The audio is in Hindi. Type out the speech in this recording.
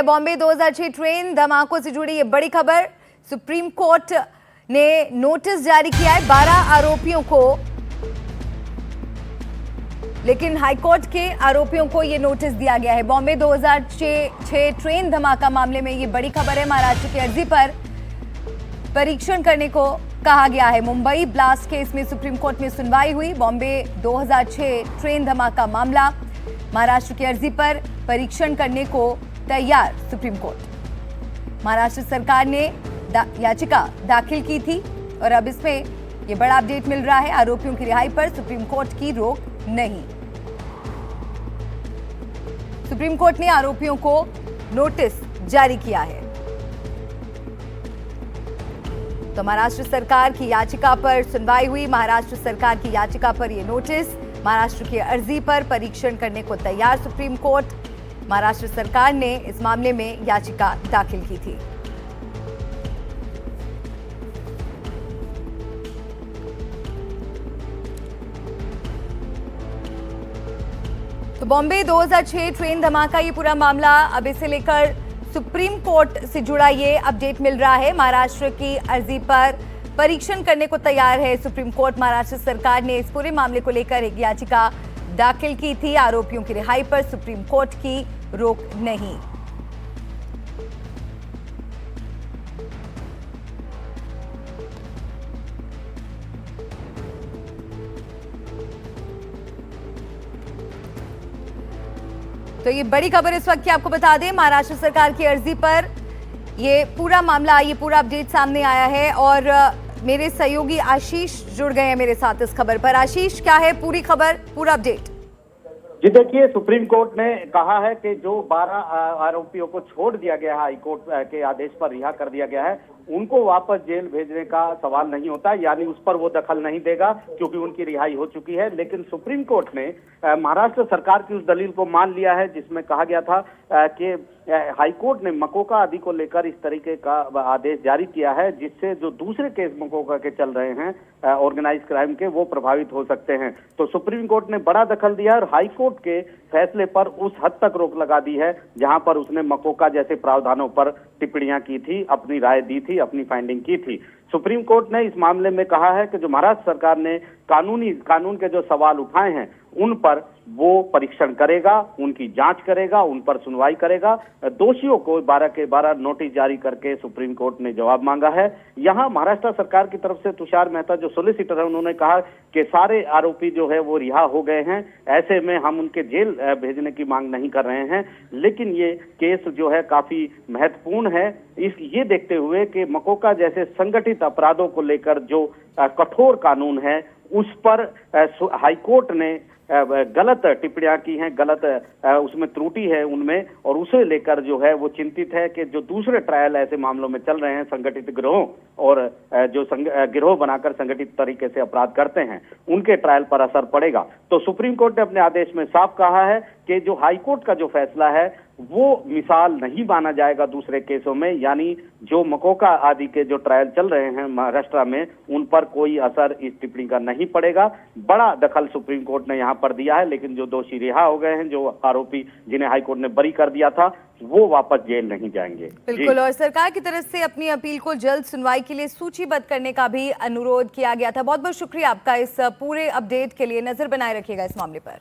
बॉम्बे 2006 ट्रेन धमाकों से जुड़ी ये बड़ी खबर। सुप्रीम कोर्ट ने नोटिस जारी किया है 12 आरोपियों को, लेकिन हाईकोर्ट के आरोपियों को ये नोटिस दिया गया है। बॉम्बे 2006 ट्रेन धमाका मामले में ये बड़ी खबर है। महाराष्ट्र की अर्जी पर परीक्षण करने को कहा गया है। मुंबई ब्लास्ट केस में सुप्रीम कोर्ट में सुनवाई हुई। बॉम्बे 2006 ट्रेन धमाका मामला, महाराष्ट्र की अर्जी पर परीक्षण करने को तैयार सुप्रीम कोर्ट। महाराष्ट्र सरकार ने याचिका दाखिल की थी और अब इसमें ये बड़ा अपडेट मिल रहा है। आरोपियों की रिहाई पर सुप्रीम कोर्ट की रोक नहीं। सुप्रीम कोर्ट ने आरोपियों को नोटिस जारी किया है। तो महाराष्ट्र सरकार की याचिका पर सुनवाई हुई। महाराष्ट्र सरकार की याचिका पर यह नोटिस, महाराष्ट्र की अर्जी पर परीक्षण करने को तैयार सुप्रीम कोर्ट। महाराष्ट्र सरकार ने इस मामले में याचिका दाखिल की थी। तो बॉम्बे 2006 ट्रेन धमाका ये पूरा मामला, अब इसे लेकर सुप्रीम कोर्ट से जुड़ा ये अपडेट मिल रहा है। महाराष्ट्र की अर्जी पर परीक्षण करने को तैयार है सुप्रीम कोर्ट। महाराष्ट्र सरकार ने इस पूरे मामले को लेकर एक याचिका दाखिल की थी। आरोपियों की रिहाई पर सुप्रीम कोर्ट की रोक नहीं। तो ये बड़ी खबर इस वक्त की आपको बता दें, महाराष्ट्र सरकार की अर्जी पर ये पूरा मामला, ये पूरा अपडेट सामने आया है और मेरे सहयोगी आशीष जुड़ गए हैं मेरे साथ इस खबर पर। आशीष, क्या है पूरी खबर, पूरा अपडेट? जी देखिए, सुप्रीम कोर्ट ने कहा है कि जो 12 आरोपियों को छोड़ दिया गया है, हाईकोर्ट के आदेश पर रिहा कर दिया गया है, उनको वापस जेल भेजने का सवाल नहीं होता, यानी उस पर वो दखल नहीं देगा क्योंकि उनकी रिहाई हो चुकी है। लेकिन सुप्रीम कोर्ट ने महाराष्ट्र सरकार की उस दलील को मान लिया है जिसमें कहा गया था कि हाईकोर्ट ने मकोका आदि को लेकर इस तरीके का आदेश जारी किया है जिससे जो दूसरे केस मकोका के चल रहे हैं ऑर्गेनाइज क्राइम के, वो प्रभावित हो सकते हैं। तो सुप्रीम कोर्ट ने बड़ा दखल दिया और हाईकोर्ट के फैसले पर उस हद तक रोक लगा दी है जहां पर उसने मकोका जैसे प्रावधानों पर टिप्पणियां की थी, अपनी राय दी थी, अपनी फाइंडिंग की थी। सुप्रीम कोर्ट ने इस मामले में कहा है कि जो महाराष्ट्र सरकार ने कानून के जो सवाल उठाए हैं उन पर वो परीक्षण करेगा, उनकी जांच करेगा, उन पर सुनवाई करेगा। दोषियों को 12 के 12 नोटिस जारी करके सुप्रीम कोर्ट ने जवाब मांगा है। यहाँ महाराष्ट्र सरकार की तरफ से तुषार मेहता जो सोलिसिटर है, उन्होंने कहा कि सारे आरोपी जो है वो रिहा हो गए हैं, ऐसे में हम उनके जेल भेजने की मांग नहीं कर रहे हैं। लेकिन ये केस जो है काफी महत्वपूर्ण है ये देखते हुए कि मकोका जैसे संगठित अपराधों को लेकर जो कठोर कानून है उस पर हाईकोर्ट ने गलत टिप्पणियां की हैं, गलत उसमें त्रुटि है उनमें, और उसे लेकर जो है वो चिंतित है कि जो दूसरे ट्रायल ऐसे मामलों में चल रहे हैं संगठित गिरोह और जो गिरोह बनाकर संगठित तरीके से अपराध करते हैं उनके ट्रायल पर असर पड़ेगा। तो सुप्रीम कोर्ट ने अपने आदेश में साफ कहा है कि जो हाईकोर्ट का जो फैसला है वो मिसाल नहीं माना जाएगा दूसरे केसों में, यानी जो मकोका आदि के जो ट्रायल चल रहे हैं महाराष्ट्र में उन पर कोई असर इस टिप्पणी का नहीं पड़ेगा। बड़ा दखल सुप्रीम कोर्ट ने यहाँ पर दिया है। लेकिन जो दोषी रिहा हो गए हैं, जो आरोपी जिन्हें हाईकोर्ट ने बरी कर दिया था, वो वापस जेल नहीं जाएंगे। बिल्कुल, और सरकार की तरफ से अपनी अपील को जल्द सुनवाई के लिए सूचीबद्ध करने का भी अनुरोध किया गया था। बहुत बहुत शुक्रिया आपका इस पूरे अपडेट के लिए। नजर बनाए रखिएगा इस मामले पर।